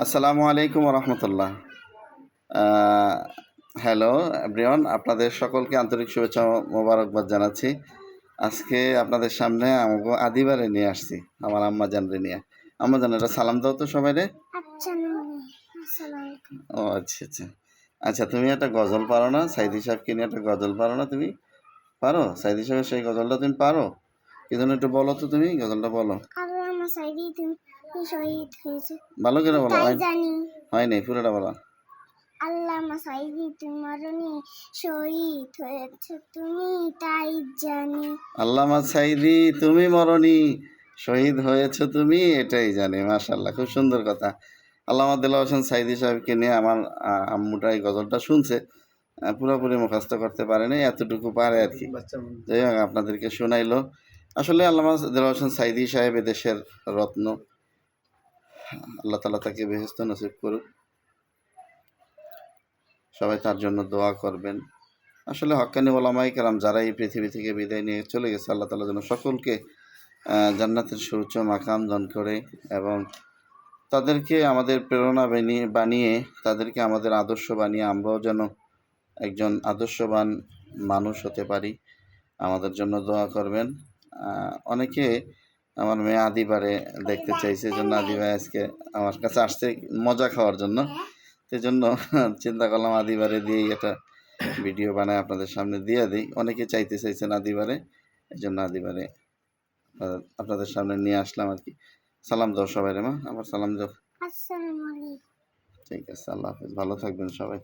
আসসালামু আলাইকুম রহমতুল্লাহ। Hello everyone, আপনাদের সকলকে আন্তরিক শুভেচ্ছা ও মোবারকবাদ জানাচ্ছি। আজকে আপনাদের সামনে আমাকে আদিবারে নিয়ে আসছি, আমার আম্মা জানরে নিয়ে। আম্মা জান, এটা সালাম দাও তো সবাই রে। ও আচ্ছা আচ্ছা আচ্ছা, তুমি একটা গজল পারো না? সাইদি সাহেবকে নিয়ে একটা গজল পারো না? তুমি পারো? সাইদি সাহেবের সেই গজলটা তুমি পারো? কি জন্য একটু বলো তো, তুমি গজলটা বলো। ভালো করে বলো। হয় নাই, পুরোটা বলো। আল্লামা সাইদি তুমি মরনি, শহীদ হয়েছে তুমি তাই জানি। আল্লামা সাইদি তুমি মরনি, শহীদ হয়েছ তুমি এটাই জানি। মাশাআল্লাহ, খুব সুন্দর কথা। আল্লামা দেলোয়ার হোসেন সাইদি সাহেবকে নিয়ে আমার আম্মুটা এই গজলটা শুনছে, পুরোপুরি মুখস্থ করতে পারেনি, এতটুকু পারে আর কি। যাই হোক, আপনাদেরকে শোনাইলো। আসলে আল্লামা দেলোয়ার হোসেন সাইদি সাহেব এদেশের রত্ন। আল্লাহ তাআলা তাকে বেহেশত নসিব করুক। সবাই তার জন্য দোয়া করবেন। আসলে হক্কানি ওলামায়ে কেরাম যারা এই পৃথিবী থেকে বিদায় নিয়ে চলে গেছে, আল্লাহ তাআলা যেন সকলকে জান্নাতের সুউচ্চ মাকাম দান করে এবং তাদেরকে আমাদের প্রেরণা বানিয়ে তাদেরকে আমাদের আদর্শ বানিয়ে আমরাও যেন একজন আদর্শবান মানুষ হতে পারি। আমাদের জন্য দোয়া করবেন। অনেকে আমার মেয়ে আদিবারে দেখতে চাইছে, জন্য আদিবারে আজকে আমার কাছে আসছে মজা খাওয়ার জন্য। সেই জন্য চিন্তা করলাম আদিবারে দিয়েই একটা ভিডিও বানায় আপনাদের সামনে দিয়ে দিই। অনেকে চাইতে চাইছেন আদিবারে, এই জন্য আদিবারে আপনাদের সামনে নিয়ে আসলাম আর কি। সালাম দাও সবাই রে মা, আমার সালাম দাও। আসসালামু আলাইকুম। ঠিক আছে, আল্লাহ হাফেজ, ভালো থাকবেন সবাই।